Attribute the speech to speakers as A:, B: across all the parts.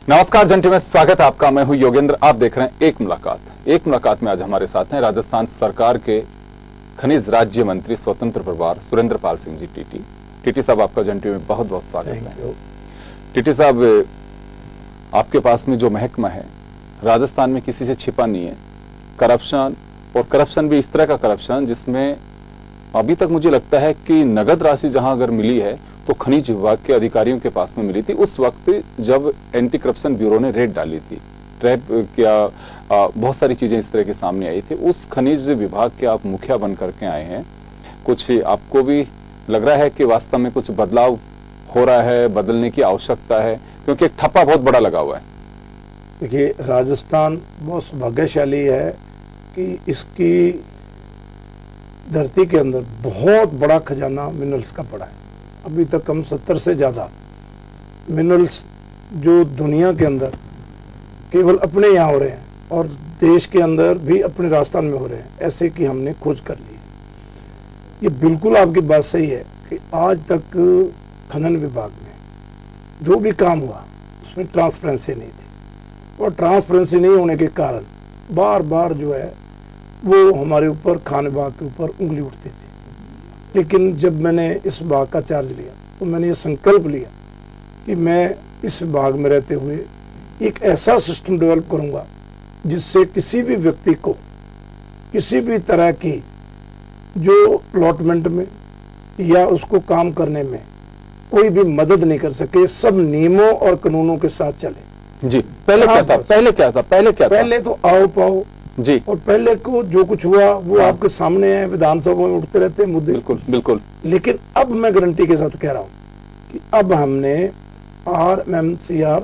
A: नमस्कार जंटी में स्वागत है आपका। मैं हूं योगेंद्र। आप देख रहे हैं एक मुलाकात में आज हमारे साथ हैं राजस्थान सरकार के खनिज राज्य मंत्री स्वतंत्र प्रभार सुरेंद्र पाल सिंह जी टीटी साहब, आपका जंटी में बहुत बहुत स्वागत है। टीटी साहब, आपके पास में जो महकमा है राजस्थान में किसी से छिपा नहीं है, करप्शन, और करप्शन भी इस तरह का करप्शन जिसमें अभी तक मुझे लगता है कि नगद राशि जहां अगर मिली है तो खनिज विभाग के अधिकारियों के पास में मिली थी उस वक्त जब एंटी करप्शन ब्यूरो ने रेड डाली थी। ट्रैप क्या बहुत सारी चीजें इस तरह के सामने आई थी। उस खनिज विभाग के आप मुखिया बन करके आए हैं, कुछ आपको भी लग रहा है कि वास्तव में कुछ बदलाव हो रहा है, बदलने की आवश्यकता है, क्योंकि एक ठप्पा बहुत बड़ा लगा हुआ है।
B: देखिए, राजस्थान बहुत सौभाग्यशाली है कि इसकी धरती के अंदर बहुत बड़ा खजाना मिनरल्स का पड़ा है। अभी तक हम 70 से ज्यादा मिनरल्स जो दुनिया के अंदर केवल अपने यहाँ हो रहे हैं और देश के अंदर भी अपने राजस्थान में हो रहे हैं, ऐसे कि हमने खोज कर ली। ये बिल्कुल आपकी बात सही है कि आज तक खनन विभाग में जो भी काम हुआ उसमें ट्रांसपेरेंसी नहीं थी, और ट्रांसपेरेंसी नहीं होने के कारण बार बार जो है वो हमारे ऊपर खान विभाग के ऊपर उंगली उठती थी। लेकिन जब मैंने इस विभाग का चार्ज लिया तो मैंने ये संकल्प लिया कि मैं इस विभाग में रहते हुए एक ऐसा सिस्टम डेवलप करूंगा जिससे किसी भी व्यक्ति को किसी भी तरह की जो अलॉटमेंट में या उसको काम करने में कोई भी मदद नहीं कर सके, सब नियमों और कानूनों के साथ चले।
A: जी, पहले क्या था? पहले
B: तो आओ पाओ
A: जी,
B: और पहले को जो कुछ हुआ वो आपके सामने है, विधानसभा में उठते रहते हैं मुद्दे।
A: बिल्कुल।
B: लेकिन अब मैं गारंटी के साथ कह रहा हूं कि अब हमने RMCR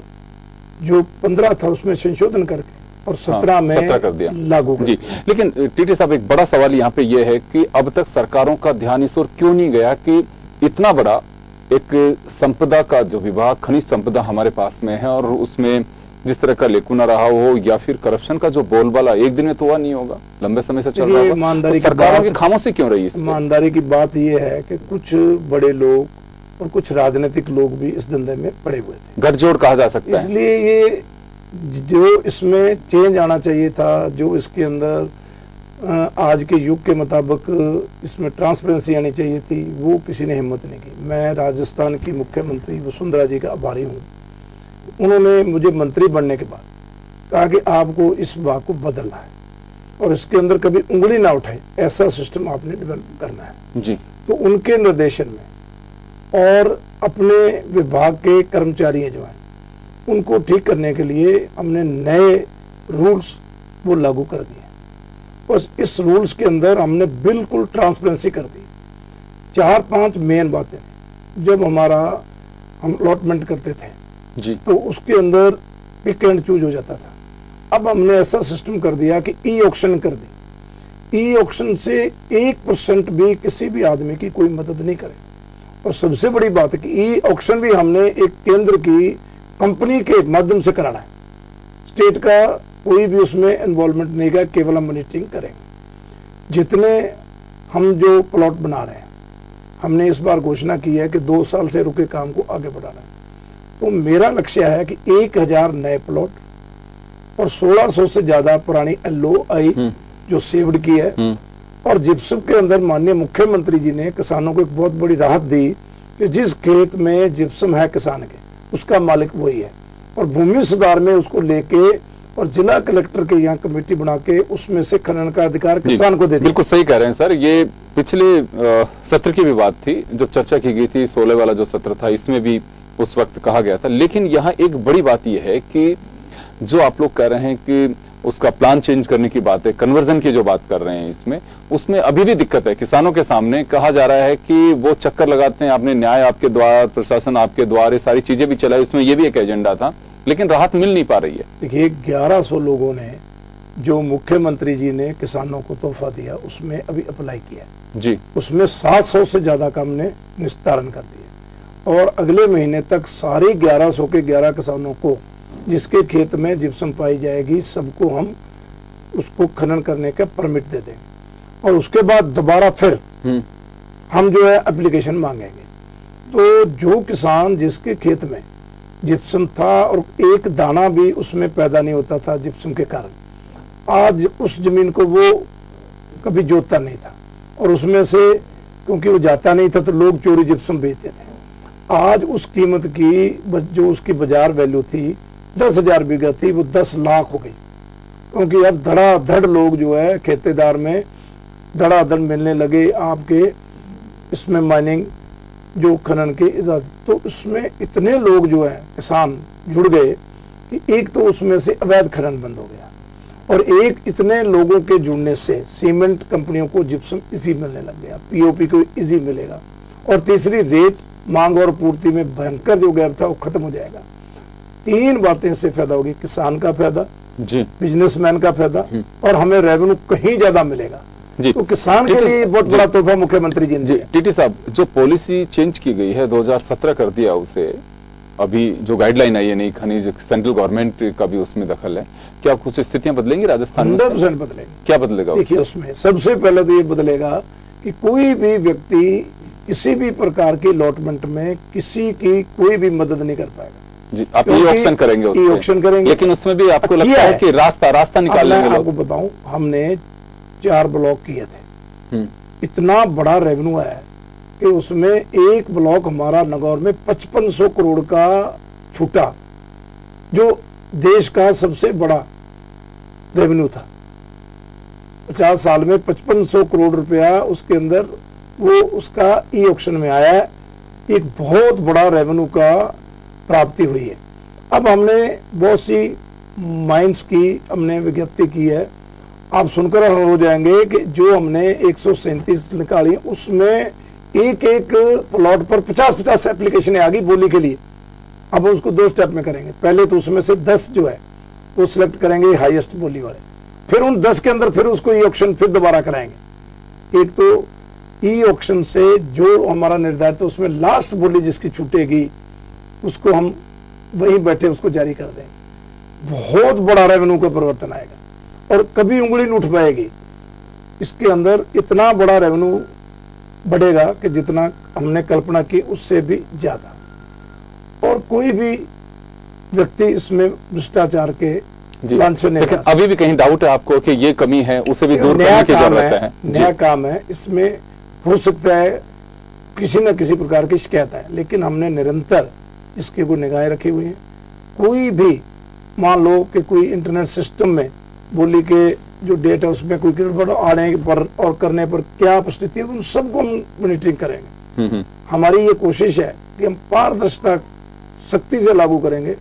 B: जो 15 था उसमें संशोधन करके और 17 में
A: 17 कर दिया,
B: लागू कर
A: जी। लेकिन टीटी साहब, एक बड़ा सवाल यहाँ पे ये है कि अब तक सरकारों का ध्यान इस ओर क्यों नहीं गया कि इतना बड़ा एक संपदा का जो विभाग, खनिज संपदा हमारे पास में है, और उसमें जिस तरह का लेकुना रहा हो या फिर करप्शन का जो बोलबाला एक दिन में तो हुआ नहीं होगा, लंबे समय से चल रहा होगा,
B: ईमानदारी
A: तो सरकारों की खामोशी क्यों रही?
B: ईमानदारी की बात यह है कि कुछ बड़े लोग और कुछ राजनीतिक लोग भी इस धंधे में पड़े हुए थे,
A: गठजोड़ कहा जा सकता है।
B: इसलिए ये जो इसमें चेंज आना चाहिए था, जो इसके अंदर आज के युग के मुताबिक इसमें ट्रांसपेरेंसी आनी चाहिए थी, वो किसी ने हिम्मत नहीं की। मैं राजस्थान की मुख्यमंत्री वसुंधरा जी का आभारी हूं। उन्होंने मुझे मंत्री बनने के बाद कहा कि आपको इस विभाग को बदलना है और इसके अंदर कभी उंगली ना उठाए, ऐसा सिस्टम आपने डेवलप करना है
A: जी।
B: तो उनके निर्देशन में और अपने विभाग के कर्मचारी जो हैं उनको ठीक करने के लिए हमने नए रूल्स वो लागू कर दिए। बस इस रूल्स के अंदर हमने बिल्कुल ट्रांसपेरेंसी कर दी। 4-5 मेन बातें जब हम अलॉटमेंट करते थे
A: जी,
B: तो उसके अंदर पिक एंड चूज हो जाता था। अब हमने ऐसा सिस्टम कर दिया कि ई ऑक्शन कर दी। ई ऑक्शन से 1% भी किसी भी आदमी की कोई मदद नहीं करे, और सबसे बड़ी बात है कि ई ऑक्शन भी हमने एक केंद्र की कंपनी के माध्यम से कराना है। स्टेट का कोई भी उसमें इन्वॉल्वमेंट नहीं है, केवल हम मॉनिटरिंग करेंगे। जितने हम जो प्लॉट बना रहे हैं, हमने इस बार घोषणा की है कि 2 साल से रुके काम को आगे बढ़ाना है। तो मेरा लक्ष्य है कि 1000 नए प्लॉट और 1600 से ज्यादा पुरानी LOI जो सेव्ड की है, और जिप्सम के अंदर माननीय मुख्यमंत्री जी ने किसानों को एक बहुत बड़ी राहत दी कि जिस खेत में जिप्सम है किसान के, उसका मालिक वही है, और भूमि सुधार में उसको लेके और जिला कलेक्टर के यहाँ कमेटी बना के उसमें से खनन का अधिकार किसान को दे दिया।
A: बिल्कुल सही कह रहे हैं सर। ये पिछले सत्र की भी बात थी जब चर्चा की गई थी, 16 वाला जो सत्र था, इसमें भी उस वक्त कहा गया था। लेकिन यहाँ एक बड़ी बात यह है कि जो आप लोग कह रहे हैं कि उसका प्लान चेंज करने की बात है, कन्वर्जन की जो बात कर रहे हैं, उसमें अभी भी दिक्कत है। किसानों के सामने कहा जा रहा है कि वो चक्कर लगाते हैं, आपने न्याय आपके द्वार, प्रशासन आपके द्वार, ये सारी चीजें भी चलाई, इसमें ये भी एक एजेंडा था, लेकिन राहत मिल नहीं पा रही है।
B: देखिए, 1100 लोगों ने जो मुख्यमंत्री जी ने किसानों को तोहफा दिया उसमें अभी अप्लाई किया
A: जी,
B: उसमें 700 से ज्यादा काम ने निस्तारण कर दिया, और अगले महीने तक सारे 1100 के 11 किसानों को जिसके खेत में जिप्सम पाई जाएगी सबको हम उसको खनन करने का परमिट दे देंगे, और उसके बाद दोबारा फिर हम जो है एप्लीकेशन मांगेंगे। तो जो किसान जिसके खेत में जिप्सम था और एक दाना भी उसमें पैदा नहीं होता था जिप्सम के कारण। आज उस जमीन को वो कभी जोतता नहीं था और उसमें से क्योंकि वो जाता नहीं था तो लोग चोरी जिप्सम बेचते थे। आज उस कीमत की जो उसकी बाजार वैल्यू थी 10,000 बीघा थी, वो 10 लाख हो गई, क्योंकि अब धड़ाधड़ लोग जो है खेतेदार में धड़ाधड़ मिलने लगे आपके इसमें माइनिंग जो खनन के इजाजत। तो उसमें इतने लोग जो है किसान जुड़ गए कि एक तो उसमें से अवैध खनन बंद हो गया और एक इतने लोगों के जुड़ने से सीमेंट कंपनियों को जिप्सम इजी मिलने लग गया, पीओपी को इजी मिलेगा और तीसरी रेट मांग और पूर्ति में भयंकर जो गैप था वो खत्म हो जाएगा। 3 बातें से फायदा होगी, किसान का फायदा
A: जी,
B: बिजनेसमैन का फायदा और हमें रेवेन्यू कहीं ज्यादा मिलेगा जी। तो किसान के लिए बहुत बड़ा तोहफा मुख्यमंत्री जी ने।
A: टीटी साहब, जो पॉलिसी चेंज की गई है 2017 कर दिया उसे, अभी जो गाइडलाइन आई है नई खनिज, सेंट्रल गवर्नमेंट का भी उसमें दखल है, क्या कुछ स्थितियां बदलेंगी राजस्थान में?
B: 100% बदलेगी।
A: क्या बदलेगा?
B: देखिए उसमें सबसे पहले तो ये बदलेगा कि कोई भी व्यक्ति किसी भी प्रकार की अलॉटमेंट में किसी की कोई भी मदद नहीं कर पाएगा
A: जी। आप ई ऑक्शन करेंगे?
B: ई ऑक्शन करेंगे,
A: लेकिन उसमें भी आपको लगता है कि रास्ता निकाल लेंगे लोग?
B: आपको बताऊं, हमने 4 ब्लॉक किए थे, इतना बड़ा रेवेन्यू है कि उसमें एक ब्लॉक हमारा नगौर में 5500 करोड़ का छूटा, जो देश का सबसे बड़ा रेवेन्यू था। 50 साल में 5500 करोड़ रुपया उसके अंदर वो उसका ई ऑक्शन में आया है, एक बहुत बड़ा रेवेन्यू का प्राप्ति हुई है। अब हमने बहुत सी माइंस की हमने विज्ञप्ति की है, आप सुनकर हैरान हो जाएंगे कि जो हमने 137 निकाली उसमें एक प्लॉट पर 50-50 एप्लीकेशन आ गई बोली के लिए। अब उसको 2 स्टेप में करेंगे, पहले तो उसमें से 10 जो है वो सिलेक्ट करेंगे हाईएस्ट बोली वाले, फिर उन 10 के अंदर फिर उसको ई ऑक्शन फिर दोबारा कराएंगे। एक तो ई ऑक्शन से जो हमारा निर्धारित है उसमें लास्ट बोली जिसकी छूटेगी उसको हम वहीं बैठे उसको जारी कर देंगे। बहुत बड़ा रेवेन्यू का परिवर्तन आएगा और कभी उंगली नहीं उठ पाएगी। इसके अंदर इतना बड़ा रेवेन्यू बढ़ेगा कि जितना हमने कल्पना की उससे भी ज्यादा, और कोई भी व्यक्ति इसमें भ्रष्टाचार के लांछन नहीं।
A: लेकिन अभी भी कहीं डाउट है आपको कि ये कमी है, उसे भी दूर करने की जरूरत है?
B: नया काम है, इसमें हो सकता है किसी न किसी प्रकार की शिकायत है, लेकिन हमने निरंतर इसके को निगाहें रखी हुई है। कोई भी मान लो कि कोई इंटरनेट सिस्टम में बोली के जो डेट है उसमें कोई गड़बड़ आने पर और करने पर क्या परिस्थिति है, उन सबको हम मॉनिटरिंग करेंगे। हमारी ये कोशिश है कि हम पारदर्शिता सख्ती से लागू करेंगे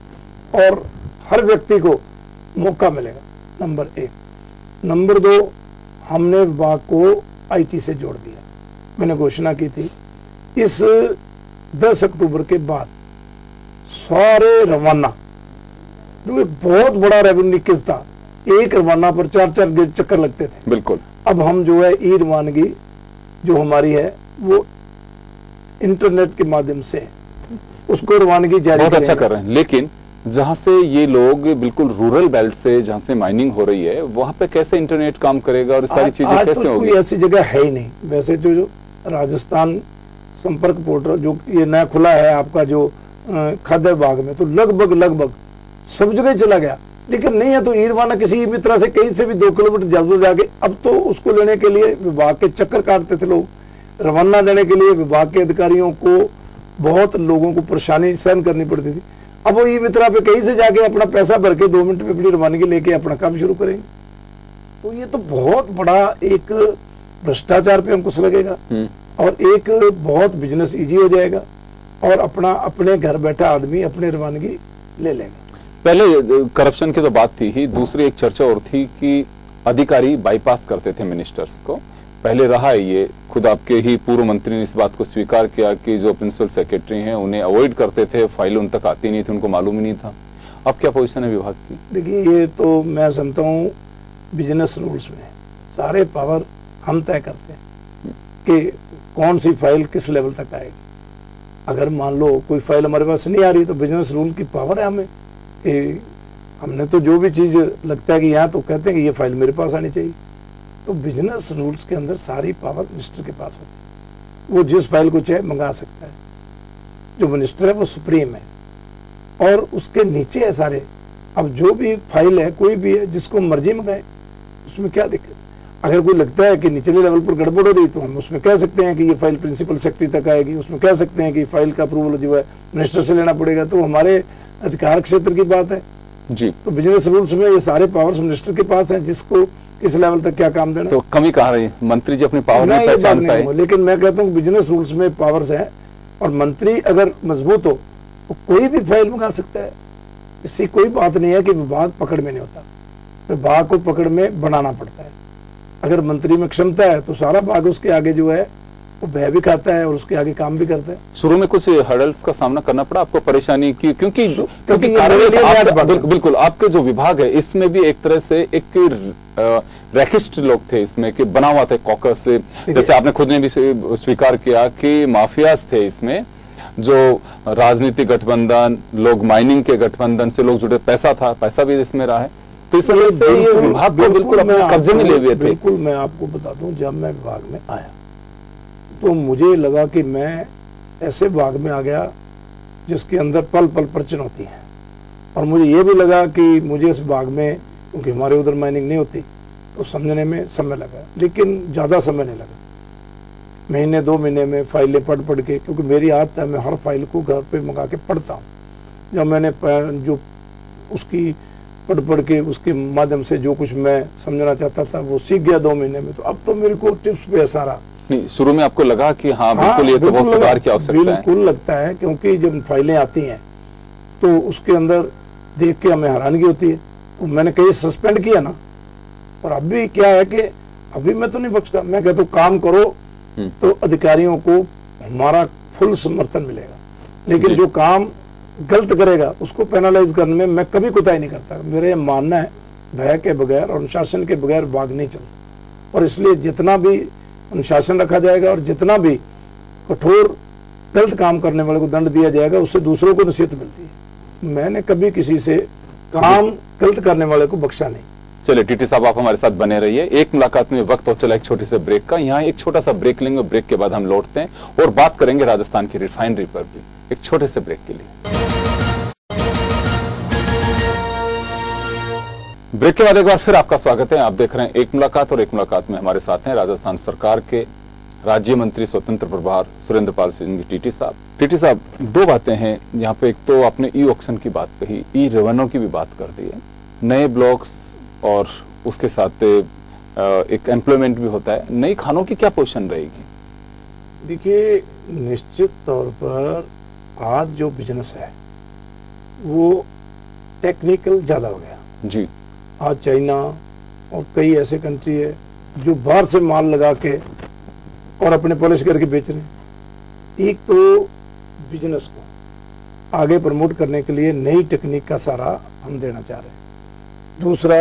B: और हर व्यक्ति को मौका मिलेगा, नंबर 1। नंबर 2, हमने विभाग को आईटी से जोड़ दिया। मैंने घोषणा की थी इस 10 अक्टूबर के बाद सारे रवाना, जो एक बहुत बड़ा रेवेन्यू लीकेज था, एक रवाना पर 4-4 चक्कर लगते थे, बिल्कुल अब हम जो है ई रवानगी जो हमारी है वो इंटरनेट के माध्यम से उसको रवानगी जारी
A: बहुत अच्छा कर रहे हैं। लेकिन जहां से ये लोग बिल्कुल रूरल बेल्ट से जहां से माइनिंग हो रही है वहां पे कैसे इंटरनेट काम करेगा और सारी चीजें कैसे होगी?
B: कोई ऐसी जगह है ही नहीं। वैसे जो राजस्थान संपर्क पोर्टल जो ये नया खुला है आपका जो खाद्य विभाग में, तो लगभग सब जगह चला गया, लेकिन नहीं है तो ई रवाना किसी मित्र से कहीं से भी 2 किलोमीटर जल्द जाके, अब तो उसको लेने के लिए विभाग के चक्कर काटते थे लोग। रवाना देने के लिए विभाग के अधिकारियों को बहुत लोगों को परेशानी सहन करनी पड़ती थी। अब वो ई मित्रा पे कहीं से जाके अपना पैसा भर के 2 मिनट में अपनी रवानगी लेके अपना काम शुरू करेंगे। तो ये तो बहुत बड़ा एक भ्रष्टाचार पे अंकुश लगेगा और एक बहुत बिजनेस इजी हो जाएगा और अपने घर बैठा आदमी अपनी रवानगी ले लेंगे।
A: पहले करप्शन की तो बात थी ही, दूसरी एक चर्चा और थी कि अधिकारी बाईपास करते थे मिनिस्टर्स को। पहले रहा है ये, खुद आपके ही पूर्व मंत्री ने इस बात को स्वीकार किया कि जो प्रिंसिपल सेक्रेटरी हैं उन्हें अवॉइड करते थे, फाइल उन तक आती नहीं थी, उनको मालूम ही नहीं था। अब क्या पोजीशन है विभाग की? देखिए
B: ये तो मैं समझता हूं बिजनेस रूल्स में सारे पावर हम तय करते हैं कि कौन सी फाइल किस लेवल तक आएगी। अगर मान लो कोई फाइल हमारे पास नहीं आ रही तो बिजनेस रूल की पावर है हमें कि हमने तो जो भी चीज लगता है कि यहाँ तो कहते हैं कि ये फाइल मेरे पास आनी चाहिए। तो बिजनेस रूल्स के अंदर सारी पावर मिनिस्टर के पास होती है, वो जिस फाइल को चाहे मंगा सकता है। जो मिनिस्टर है वो सुप्रीम है और उसके नीचे है सारे। अब जो भी फाइल है, कोई भी है, जिसको मर्जी मंगाए, उसमें क्या दिक्कत। अगर कोई लगता है कि निचले लेवल पर गड़बड़ हो रही तो हम उसमें कह सकते हैं कि ये फाइल प्रिंसिपल सेक्रेटरी तक आएगी, उसमें कह सकते हैं कि फाइल का अप्रूवल जो है मिनिस्टर से लेना पड़ेगा। तो हमारे अधिकार क्षेत्र की बात है
A: जी।
B: तो बिजनेस रूल्स में ये सारे पावर्स मिनिस्टर के पास हैं, जिसको किस लेवल तक क्या काम देना।
A: तो कमी कहाँ रही, मंत्री जी अपनी पावर में पहचान पाए।
B: लेकिन मैं कहता हूँ बिजनेस रूल्स में पावर्स हैं, और मंत्री अगर मजबूत हो तो कोई भी फाइल मंगा सकता है। इससे कोई बात नहीं है कि विभाग पकड़ में नहीं होता, विभाग को पकड़ में बनाना पड़ता है। अगर मंत्री में क्षमता है तो सारा भाग उसके आगे जो है वो भय भी खाता है और उसके आगे काम भी करता है।
A: शुरू में कुछ हर्डल्स का सामना करना पड़ा आपको, परेशानी की, क्योंकि बिल्कुल आपके जो विभाग है इसमें भी एक तरह से एक रैकिस्ट लोग थे इसमें, कि बना हुआ था कॉकस से, जैसे आपने खुद ने भी स्वीकार किया कि माफियाज थे इसमें, जो राजनीतिक गठबंधन, लोग माइनिंग के गठबंधन से लोग जुड़े, पैसा भी इसमें रहा है। तो इस वजह से ये विभाग को बिल्कुल अपने कब्जे में ले हुए थे।
B: बिल्कुल, मैं आपको बता दूं, जब मैं विभाग में आया तो मुझे लगा कि मैं ऐसे भाग में आ गया जिसके अंदर पल पल पर चुनौती है, और मुझे ये भी लगा कि मुझे इस भाग में, क्योंकि हमारे उधर माइनिंग नहीं होती, तो समझने में समय लगा, लेकिन ज्यादा समय नहीं लगा। महीने 2 महीने में फाइलें पढ़ के, क्योंकि मेरी आदत है, मैं हर फाइल को घर पे मंगा के पढ़ता हूँ। जब मैंने जो उसकी पढ़ के उसके माध्यम से जो कुछ मैं समझना चाहता था वो सीख गया 2 महीने में। तो अब तो मेरे को टिप्स पे सारा
A: नहीं, शुरू में आपको लगा कि हाँ बिल्कुल ये तो बहुत सुधार की आवश्यकता है?
B: बिल्कुल लगता है, क्योंकि जब फाइलें आती हैं तो उसके अंदर देख के हमें हैरानगी होती है। तो मैंने कहीं सस्पेंड किया ना, और अभी क्या है कि अभी मैं तो नहीं बख्शता, मैं कहता हूँ काम करो तो अधिकारियों को हमारा फुल समर्थन मिलेगा, लेकिन जो काम गलत करेगा उसको पेनलाइज करने में मैं कभी कोताही नहीं करता। मेरा ये मानना है, भय के बगैर और अनुशासन के बगैर भाग नहीं चलता, और इसलिए जितना भी अनुशासन रखा जाएगा और जितना भी कठोर गलत काम करने वाले को दंड दिया जाएगा, उससे दूसरों को नसीहत मिलती है। मैंने कभी किसी से काम गलत करने वाले को बख्शा नहीं।
A: चलिए टीटी साहब, आप हमारे साथ बने रहिए। एक मुलाकात में वक्त हो चला एक छोटे से ब्रेक का। यहाँ एक छोटा सा ब्रेक लेंगे, ब्रेक के बाद हम लौटते हैं और बात करेंगे राजस्थान की रिफाइनरी पर भी, एक छोटे से ब्रेक के लिए। ब्रेक के बाद एक बार फिर आपका स्वागत है। आप देख रहे हैं एक मुलाकात, और एक मुलाकात में हमारे साथ हैं राजस्थान सरकार के राज्य मंत्री स्वतंत्र प्रभार सुरेंद्र पाल सिंह जी टीटी साहब। टीटी साहब, 2 बातें हैं यहाँ पे। एक तो आपने ई ऑक्शन की बात कही, ई रेवेन्यू की भी बात कर दी है, नए ब्लॉक्स और उसके साथ एक एम्प्लॉयमेंट भी होता है। नई खानों की क्या पोजीशन रहेगी?
B: देखिए, निश्चित तौर पर आज जो बिजनेस है वो टेक्निकल ज्यादा हो गया
A: जी।
B: आज चाइना और कई ऐसे कंट्री है जो बाहर से माल लगा के और अपने पॉलिश करके बेच रहे हैं। एक तो बिजनेस को आगे प्रमोट करने के लिए नई टेक्निक का सहारा हम देना चाह रहे हैं। दूसरा,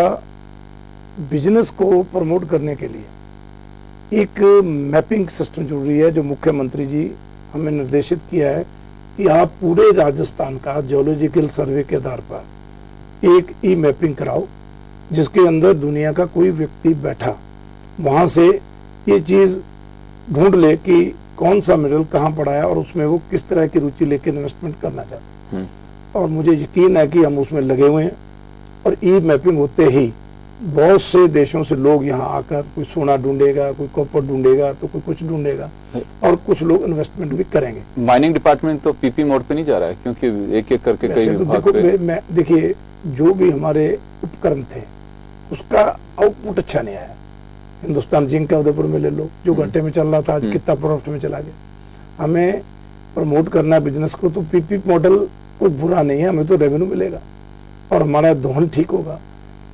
B: बिजनेस को प्रमोट करने के लिए एक मैपिंग सिस्टम जरूरी है, जो मुख्यमंत्री जी हमें निर्देशित किया है कि आप पूरे राजस्थान का जियोलॉजिकल सर्वे के आधार पर एक ई मैपिंग कराओ, जिसके अंदर दुनिया का कोई व्यक्ति बैठा वहां से ये चीज ढूंढ ले कि कौन सा मिनरल कहां पड़ा है और उसमें वो किस तरह की रुचि लेके इन्वेस्टमेंट करना चाहता है। और मुझे यकीन है कि हम उसमें लगे हुए हैं, और ई मैपिंग होते ही बहुत से देशों से लोग यहाँ आकर कोई सोना ढूंढेगा, कोई कॉपर ढूंढेगा, तो कोई कुछ ढूंढेगा, और कुछ लोग इन्वेस्टमेंट भी करेंगे।
A: माइनिंग डिपार्टमेंट तो पीपी मोड पे नहीं जा रहा है, क्योंकि एक एक करके कई विभाग पे।
B: देखिए, जो भी हमारे उपकरण थे उसका आउटपुट अच्छा नहीं आया। हिंदुस्तान जिंक का उदयपुर में ले लो, जो घंटे में चल रहा था आज कितना प्रॉफिट में चला गया। हमें प्रमोट करना है बिजनेस को, तो पीपी मॉडल कोई बुरा नहीं है, हमें तो रेवेन्यू मिलेगा और हमारा दोहन ठीक होगा।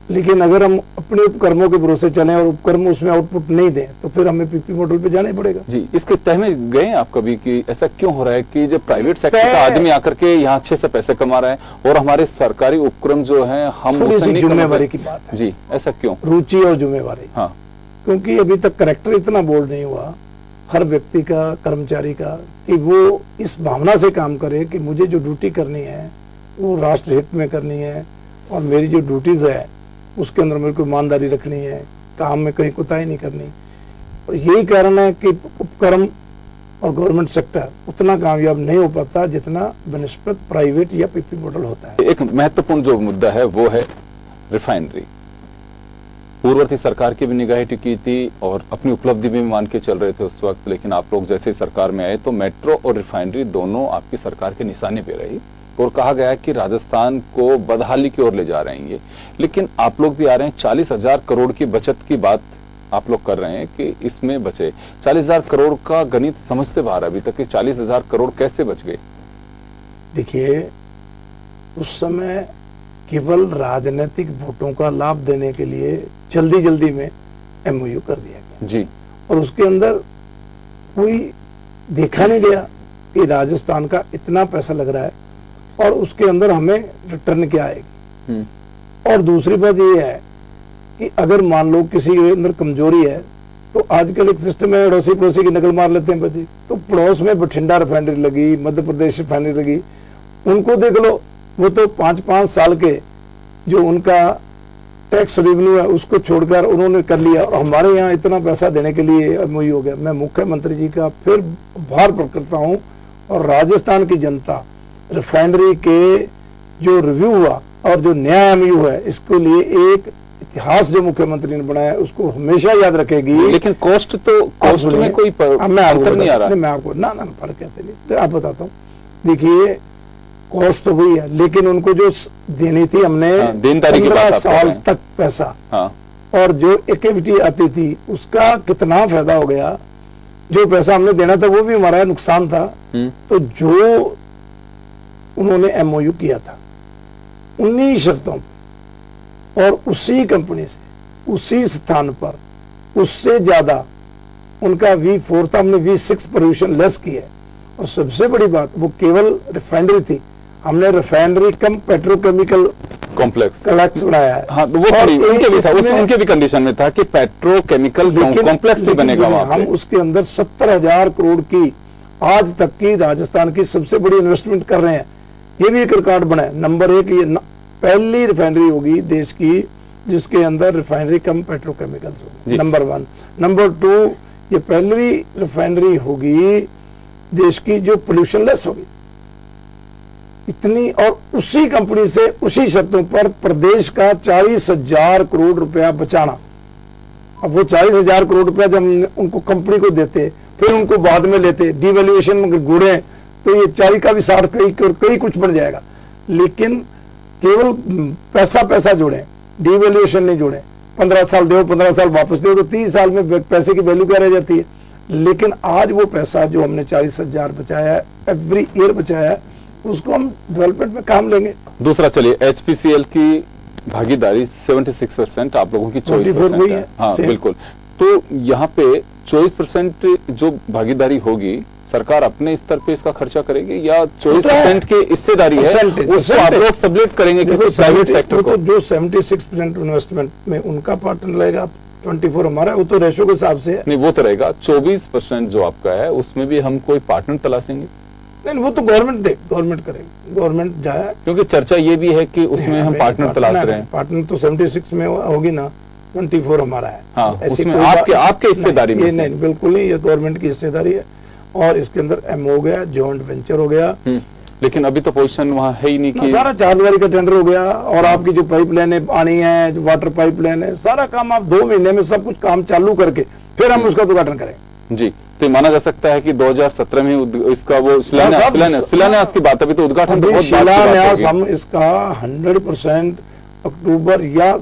B: लेकिन अगर हम अपने उपक्रमों के भरोसे चलें और उपक्रम उसमें आउटपुट नहीं दें, तो फिर हमें पीपी मॉडल पे जाना ही पड़ेगा।
A: जी, इसके तह में गए आप कभी कि ऐसा क्यों हो रहा है कि जब प्राइवेट सेक्टर का आदमी आकर के यहाँ अच्छे से पैसे कमा रहा है और हमारे सरकारी उपक्रम जो है हम उसे नहीं,
B: जिम्मेवारी की बात है।
A: जी, ऐसा क्यों?
B: रुचि और जिम्मेवारी।
A: हाँ,
B: क्योंकि अभी तक करेक्टर इतना बोल्ड नहीं हुआ हर व्यक्ति का, कर्मचारी का, कि वो इस भावना से काम करे कि मुझे जो ड्यूटी करनी है वो राष्ट्र हित में करनी है, और मेरी जो ड्यूटीज है उसके अंदर मेरे को ईमानदारी रखनी है, काम में कहीं कोताही नहीं करनी। और यही कारण है कि उपक्रम और गवर्नमेंट सेक्टर उतना कामयाब नहीं हो पाता जितना बनिस्बत प्राइवेट या पीपी मॉडल होता है।
A: एक महत्वपूर्ण जो मुद्दा है वो है रिफाइनरी। पूर्ववर्ती सरकार की भी निगाहें टिकी थी और अपनी उपलब्धि भी मान के चल रहे थे उस वक्त, लेकिन आप लोग जैसे ही सरकार में आए तो मेट्रो और रिफाइनरी दोनों आपकी सरकार के निशाने पे रही और कहा गया कि राजस्थान को बदहाली की ओर ले जा रहे हैं ये। लेकिन आप लोग भी आ रहे हैं, 40,000 करोड़ की बचत की बात आप लोग कर रहे हैं कि इसमें बचे 40,000 करोड़ का गणित समझते बाहर अभी तक कि 40,000 करोड़ कैसे बच गए?
B: देखिए, उस समय केवल राजनीतिक वोटों का लाभ देने के लिए जल्दी जल्दी में एमओयू कर दिया गया
A: जी, और
B: उसके अंदर कोई देखा नहीं गया कि राजस्थान का इतना पैसा लग रहा है और उसके अंदर हमें रिटर्न क्या आएगी। और दूसरी बात यह है कि अगर मान लो किसी के अंदर कमजोरी है तो आजकल एक सिस्टम है, अड़ोसी पड़ोसी की नकल मार लेते हैं बच्चे। तो पड़ोस में बठिंडा रिफाइनरी लगी, मध्य प्रदेश रिफाइनरी लगी, उनको देख लो, वो तो 5-5 साल के जो उनका टैक्स रेवेन्यू है उसको छोड़कर उन्होंने कर लिया और हमारे यहाँ इतना पैसा देने के लिए एमओयू हो गया। मैं मुख्यमंत्री जी का फिर आभार प्रकट करता हूँ और राजस्थान की जनता रिफाइनरी के जो रिव्यू हुआ और जो नया एमओयू है इसके लिए एक इतिहास जो मुख्यमंत्री ने बनाया उसको हमेशा याद रखेगी।
A: लेकिन कॉस्ट में कोई अंतर नहीं आ रहा।
B: मैं आपको ना फर्क कहते नहीं, तो आप बताता हूँ। देखिए, कॉस्ट तो हुई है लेकिन उनको जो देनी थी हमने 15 साल तक पैसा, और जो एक्टिविटी आती थी उसका कितना फायदा हो गया। जो पैसा हमने देना था वो भी हमारा नुकसान था। तो जो उन्होंने एमओयू किया था 19 शर्तों और उसी कंपनी से उसी स्थान पर उससे ज्यादा उनका V4 था, हमने V6 पोल्यूशन लेस किया। और सबसे बड़ी बात वो केवल रिफाइनरी थी, हमने रिफाइनरी कम पेट्रोकेमिकल कॉम्प्लेक्स बनाया है।
A: हाँ, तो वो उनके भी था, उनके भी कंडीशन में था कि पेट्रोकेमिकल कॉम्प्लेक्स भी बनेगा वहां।
B: हम उसके अंदर 70,000 करोड़ की आज तक की राजस्थान की सबसे बड़ी इन्वेस्टमेंट कर रहे हैं। ये भी एक रिकॉर्ड बना है। नंबर 1 ये पहली रिफाइनरी होगी देश की जिसके अंदर रिफाइनरी कम पेट्रोकेमिकल्स होगी, नंबर 1। नंबर 2 ये पहली रिफाइनरी होगी देश की जो पोल्यूशन लेस होगी इतनी, और उसी कंपनी से उसी शर्तों पर प्रदेश का 40,000 करोड़ रुपया बचाना। अब वो 40,000 करोड़ रुपया जब उनको कंपनी को देते फिर उनको बाद में लेते, डिवैल्यूएशन में गुड़े तो ये 40 का भी 60 कई कुछ बढ़ जाएगा। लेकिन केवल पैसा जोड़े, डिवैल्यूएशन नहीं जोड़े। 15 साल दो 15 साल वापस दो तो 30 साल में पैसे की वैल्यू क्या रह जाती है। लेकिन आज वो पैसा जो हमने 40,000 बचाया है, एवरी ईयर बचाया है, उसको हम डेवलपमेंट में काम लेंगे।
A: दूसरा, चलिए एचपीसीएल की भागीदारी 76%, आप लोगों की 24% है। हाँ बिल्कुल। तो यहाँ पे 24% जो भागीदारी होगी सरकार अपने स्तर पे इसका खर्चा करेगी या 24% की हिस्सेदारी है उसको आप लोग सबलेट करेंगे किसी प्राइवेट सेक्टर को?
B: जो 76% इन्वेस्टमेंट में उनका पार्टनर रहेगा, 24 हमारा, वो तो रेशो के हिसाब से है।
A: नहीं, वो तो रहेगा। 24% जो आपका है उसमें भी हम कोई पार्टनर तलाशेंगे?
B: नहीं, वो तो गवर्नमेंट करेगी, गवर्नमेट जाए।
A: क्योंकि चर्चा ये भी है कि उसमें हम पार्टनर तलाश रहे हैं।
B: पार्टनर तो 76 में होगी ना, 24 हमारा है।
A: हाँ, उसमें आपके हिस्सेदारी में?
B: नहीं, बिल्कुल नहीं, ये गवर्नमेंट की हिस्सेदारी है और इसके अंदर एम हो गया, जॉइंट वेंचर हो गया।
A: लेकिन अभी तो पोजीशन वहां है ही नहीं कि
B: सारा चारदीवारी का टेंडर हो गया और आपकी जो पाइपलाइन है आनी है, जो वाटर पाइपलाइन है, सारा काम आप 2 महीने में सब कुछ काम चालू करके फिर हम उसका उद्घाटन करें।
A: जी, तो माना जा सकता है कि 2017 में इसका वो शिलान्यास की बात, अभी तो उद्घाटन तो बहुत
B: शिलान्यास हम इसका 100% अक्टूबर या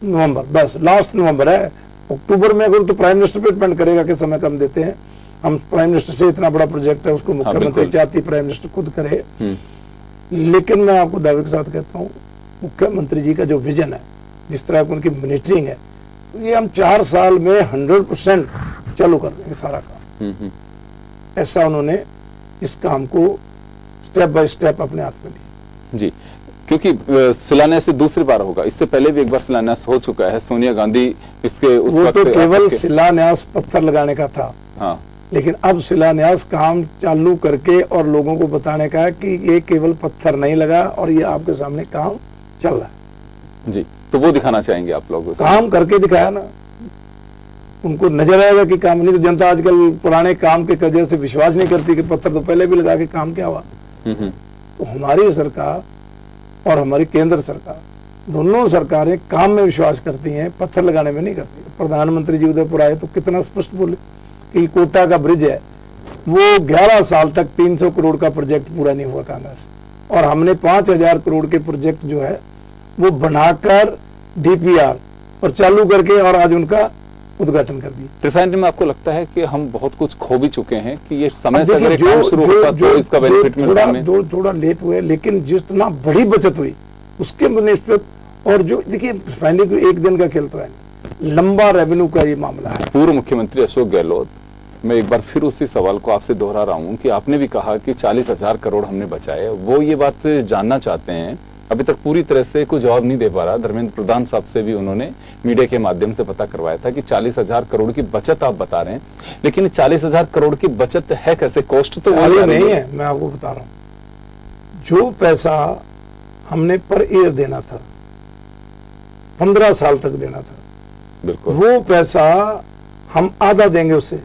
B: नवंबर, बस लास्ट नवंबर है। अक्टूबर में अगर तो प्राइम मिनिस्टर पे डिपेंड करेगा कि समय कम देते हैं। हम प्राइम मिनिस्टर से इतना बड़ा प्रोजेक्ट है उसको मुख्यमंत्री चाहती प्राइम मिनिस्टर खुद करे। लेकिन मैं आपको दावे के साथ कहता हूँ मुख्यमंत्री जी का जो विजन है, जिस तरह की उनकी मॉनिटरिंग है, ये हम 4 साल में 100% चालू कर देंगे सारा काम। ऐसा उन्होंने इस काम को स्टेप बाय स्टेप अपने हाथ में लिया।
A: जी, क्योंकि शिलान्यास से दूसरी बार होगा, इससे पहले भी एक बार शिलान्यास हो चुका है। सोनिया गांधी इसके उस वक्त
B: तो केवल शिलान्यास पत्थर लगाने का था।
A: हाँ,
B: लेकिन अब शिलान्यास काम चालू करके और लोगों को बताने का है कि ये केवल पत्थर नहीं लगा और ये आपके सामने काम चल रहा है।
A: जी, तो वो दिखाना चाहेंगे आप लोग?
B: काम करके दिखाया ना। उनको नजर आएगा कि काम नहीं, तो जनता आजकल पुराने काम के कर्जे से विश्वास नहीं करती कि पत्थर तो पहले भी लगा के काम क्या हुआ। तो हमारी सरकार और हमारी केंद्र सरकार, दोनों सरकारें काम में विश्वास करती हैं, पत्थर लगाने में नहीं करती। प्रधानमंत्री जी उदयपुर आए तो कितना स्पष्ट बोले कि कोटा का ब्रिज है, वो 11 साल तक 300 करोड़ का प्रोजेक्ट पूरा नहीं हुआ कांग्रेस, और हमने 5000 करोड़ के प्रोजेक्ट जो है वो बनाकर डीपीआर और चालू करके और आज उनका उद्घाटन कर दिया।
A: रिफाइनरी में आपको लगता है कि हम बहुत कुछ खो भी चुके हैं कि ये समय से अगर काम शुरू होता तो इसका बेनिफिट मिलता हमें?
B: थोड़ा लेट हुए, लेकिन जितना बड़ी बचत हुई उसके बेनिफिट, और जो देखिए रिफाइनरी को एक दिन का खेल तो है, लंबा रेवेन्यू का ये मामला है।
A: पूर्व मुख्यमंत्री अशोक गहलोत, मैं एक बार फिर उसी सवाल को आपसे दोहरा रहा हूं कि आपने भी कहा कि 40,000 करोड़ हमने बचाए, वो ये बात जानना चाहते हैं, अभी तक पूरी तरह से कोई जवाब नहीं दे पा रहा। धर्मेंद्र प्रधान साहब से भी उन्होंने मीडिया के माध्यम से पता करवाया था कि 40,000 करोड़ की बचत आप बता रहे हैं, लेकिन 40,000 करोड़ की बचत है कैसे? कॉस्ट तो वो
B: नहीं है, मैं आपको बता रहा हूं। जो पैसा हमने पर ईयर देना था, 15 साल तक देना था,
A: बिल्कुल
B: वो पैसा हम आधा देंगे उससे,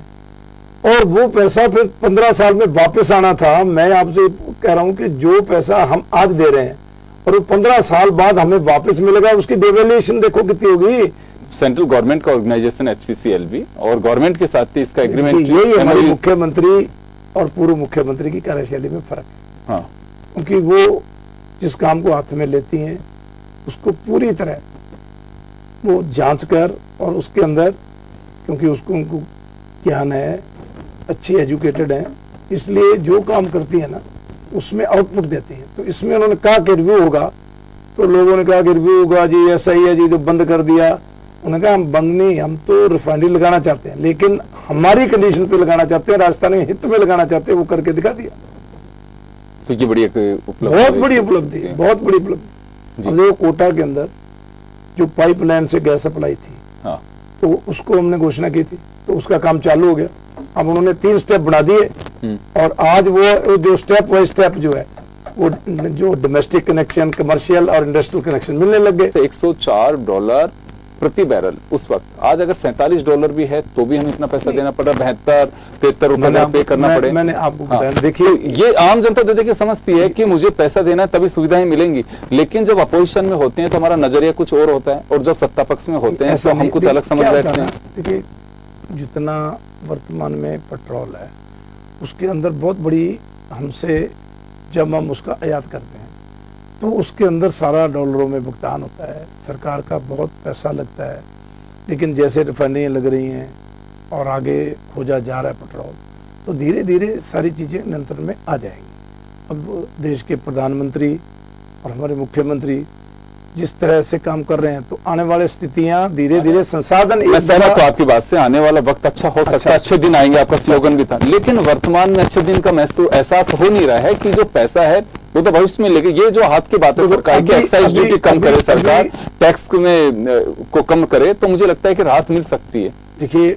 B: और वो पैसा फिर 15 साल में वापस आना था। मैं आपसे कह रहा हूं कि जो पैसा हम आज दे रहे हैं और वो 15 साल बाद हमें वापस मिलेगा, उसकी डेवैल्यूएशन देखो कितनी होगी।
A: सेंट्रल गवर्नमेंट का ऑर्गेनाइजेशन HPCL और गवर्नमेंट के साथ ही इसका एग्रीमेंट,
B: यही हमारे मुख्यमंत्री और पूर्व मुख्यमंत्री की कार्यशैली में फर्क है।
A: हाँ,
B: क्योंकि वो जिस काम को हाथ में लेती हैं उसको पूरी तरह वो जांच कर, और उसके अंदर क्योंकि उसको उनको ज्ञान है, अच्छी एजुकेटेड है, इसलिए जो काम करती है ना उसमें आउटपुट देती है। तो इसमें उन्होंने कहा कि रिव्यू होगा, तो लोगों ने कहा कि रिव्यू होगा जी, ऐसा ही है जी, तो बंद कर दिया। उन्होंने कहा हम बंद नहीं, हम तो रिफाइनरी लगाना चाहते हैं, लेकिन हमारी कंडीशन पे लगाना चाहते हैं, राजस्थान के हित में लगाना चाहते हैं, वो करके दिखा दिया।
A: तो ये बड़ी एक उपलब्धि,
B: बहुत बड़ी उपलब्धि है, बहुत बड़ी उपलब्धि। जो कोटा के अंदर जो पाइपलाइन से गैस सप्लाई थी,
A: हाँ,
B: तो उसको हमने घोषणा की थी, तो उसका काम चालू हो गया। अब उन्होंने 3 स्टेप बना दिए, और आज वो जो स्टेप बाय स्टेप जो है वो जो डोमेस्टिक कनेक्शन, कमर्शियल और इंडस्ट्रियल कनेक्शन मिलने लग गए।
A: $104 प्रति बैरल उस वक्त, आज अगर $47 भी है तो भी हमें इतना पैसा देना पड़ रहा, 72-73 रुपए पे करना पड़े।
B: मैंने आपको बताया,
A: हाँ,
B: देखिए
A: ये आम जनता दे देखिए समझती है कि मुझे पैसा देना है तभी सुविधाएं मिलेंगी, लेकिन जब अपोजिशन में होते हैं तो हमारा नजरिया कुछ और होता है, और जब सत्ता पक्ष में होते हैं तो हम कुछ अलग समझ बैठते हैं।
B: देखिए जितना वर्तमान में पेट्रोल है उसके अंदर बहुत बड़ी हमसे, जब हम उसका आयात करते हैं तो उसके अंदर सारा डॉलरों में भुगतान होता है, सरकार का बहुत पैसा लगता है। लेकिन जैसे रिफाइनरियां लग रही हैं और आगे खोजा जा रहा है पेट्रोल, तो धीरे धीरे सारी चीजें नियंत्रण में आ जाएंगी। अब देश के प्रधानमंत्री और हमारे मुख्यमंत्री जिस तरह से काम कर रहे हैं, तो आने वाली स्थितियां धीरे धीरे संसाधन,
A: मैं सहमत हूं आपकी बात से, आने वाला वक्त अच्छा हो सकता है, अच्छे दिन आएंगे, आपका स्लोगन भी था, लेकिन वर्तमान में अच्छे दिन का एहसास हो नहीं रहा है कि जो पैसा है वो तो भविष्य में लेके, ये जो हाथ की बात है सरकार की, एक्साइज ड्यूटी कम करे सरकार, टैक्स में को कम करे, तो मुझे लगता है कि राहत मिल सकती है।
B: देखिए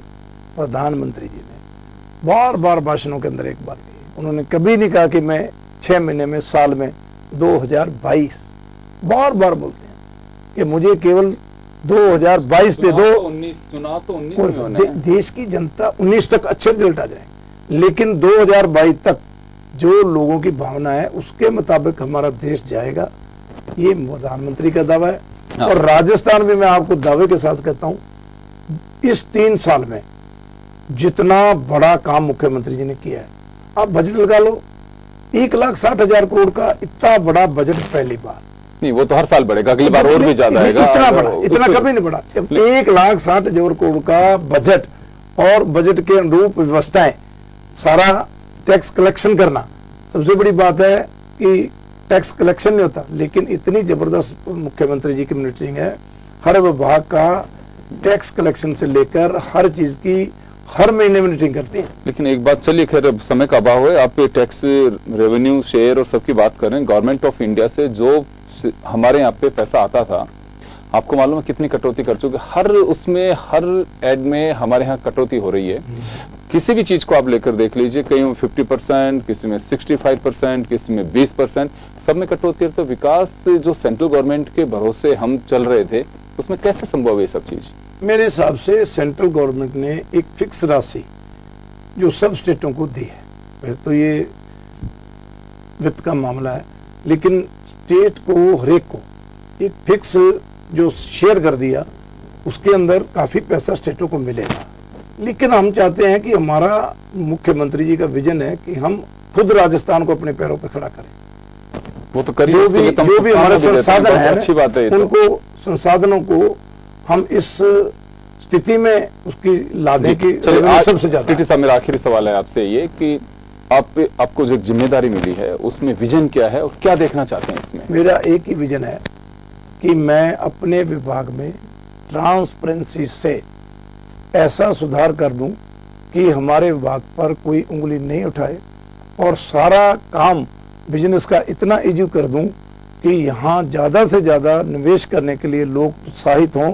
B: प्रधानमंत्री जी ने बार बार भाषणों के अंदर एक बात कही, उन्होंने कभी नहीं कहा कि मैं 6 महीने में, साल में 2022, बार बार बोलते हैं कि मुझे केवल 2022 दे दो।
A: चुनाव तो 19 में होने हैं।
B: देश की जनता 19 तक अच्छे रिजल्ट आ जाए, लेकिन 2022 तक जो लोगों की भावना है उसके मुताबिक हमारा देश जाएगा, ये प्रधानमंत्री का दावा है।
A: हाँ।
B: और राजस्थान में मैं आपको दावे के साथ कहता हूं, इस 3 साल में जितना बड़ा काम मुख्यमंत्री जी ने किया है, आप बजट लगा लो, 1,60,000 करोड़ का इतना बड़ा बजट पहली बार
A: नहीं, वो तो हर साल बढ़ेगा, अगली बार और भी ज्यादा आएगा।
B: इतना बड़ा, इतना कभी नहीं बढ़ा। 1,60,000 करोड़ का बजट और बजट के अनुरूप व्यवस्थाएं, सारा टैक्स कलेक्शन करना, सबसे बड़ी बात है कि टैक्स कलेक्शन नहीं होता, लेकिन इतनी जबरदस्त मुख्यमंत्री जी की मॉनिटरिंग है, हर विभाग का टैक्स कलेक्शन से लेकर हर चीज की हर महीने मॉनिटरिंग करती है।
A: लेकिन एक बात, चलिए खैर अब समय का अभाव है, आप टैक्स रेवेन्यू शेयर और सबकी बात कर रहे हैं। गवर्नमेंट ऑफ इंडिया से जो हमारे यहाँ पे पैसा आता था, आपको मालूम है कितनी कटौती कर चुके, हर उसमें हर एड में हमारे यहाँ कटौती हो रही है। किसी भी चीज को आप लेकर देख लीजिए, कहीं में 50%, किसी में 65%, किसी में 20%, सब में कटौती है। तो विकास जो सेंट्रल गवर्नमेंट के भरोसे हम चल रहे थे, उसमें कैसे संभव है ये सब चीज?
B: मेरे हिसाब से सेंट्रल गवर्नमेंट ने एक फिक्स राशि जो सब स्टेटों को दी है। वैसे तो ये वित्त का मामला है, लेकिन स्टेट को, हरेक को एक फिक्स जो शेयर कर दिया, उसके अंदर काफी पैसा स्टेटों को मिलेगा। लेकिन हम चाहते हैं कि हमारा मुख्यमंत्री जी का विजन है कि हम खुद राजस्थान को अपने पैरों पर खड़ा करें।
A: वो तो करिए,
B: जो भी हमारे संसाधन है,
A: अच्छी बात है,
B: उनको संसाधनों को हम इस स्थिति में उसकी लादे की सबसे ज्यादा।
A: टीटी साहब, मेरा आखिरी सवाल है आपसे ये कि आपको जो जिम्मेदारी मिली है उसमें विजन क्या है और क्या देखना चाहते हैं इसमें?
B: मेरा एक ही विजन है कि मैं अपने विभाग में ट्रांसपेरेंसी से ऐसा सुधार कर दूं कि हमारे विभाग पर कोई उंगली नहीं उठाए और सारा काम बिजनेस का इतना इजी कर दूं कि यहां ज्यादा से ज्यादा निवेश करने के लिए लोग उत्साहित हों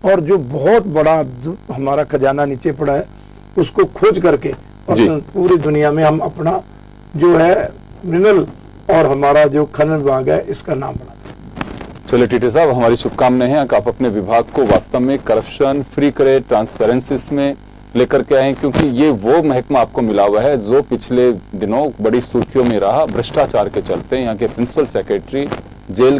B: और जो बहुत बड़ा हमारा खजाना नीचे पड़ा है उसको खोज करके और पूरी दुनिया में हम अपना जो है मिनरल और हमारा जो खनन विभाग है इसका नाम बढ़ा।
A: चलिए टीटी साहब, हमारी शुभकामनाएं हैं कि आप अपने विभाग को वास्तव में करप्शन फ्री करें, ट्रांसपेरेंसी में लेकर के आए, क्योंकि ये वो महकमा आपको मिला हुआ है जो पिछले दिनों बड़ी सुर्खियों में रहा। भ्रष्टाचार के चलते यहाँ के प्रिंसिपल सेक्रेटरी जेल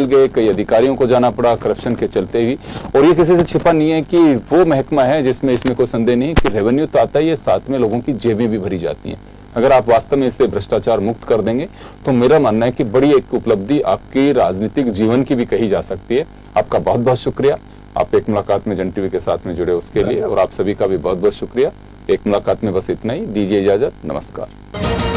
A: गए, कई अधिकारियों को जाना पड़ा करप्शन के चलते ही। और ये किसी से छिपा नहीं है कि वो महकमा है जिसमें इसमें कोई संदेह नहीं कि रेवेन्यू तो आता ही है, साथ में लोगों की जेबें भी भरी जाती हैं। अगर आप वास्तव में इसे भ्रष्टाचार मुक्त कर देंगे तो मेरा मानना है कि बड़ी एक उपलब्धि आपकी राजनीतिक जीवन की भी कही जा सकती है। आपका बहुत बहुत शुक्रिया, आप एक मुलाकात में जन टीवी के साथ में जुड़े उसके लिए, और आप सभी का भी बहुत बहुत शुक्रिया। एक मुलाकात में बस इतना ही, दीजिए इजाजत, नमस्कार।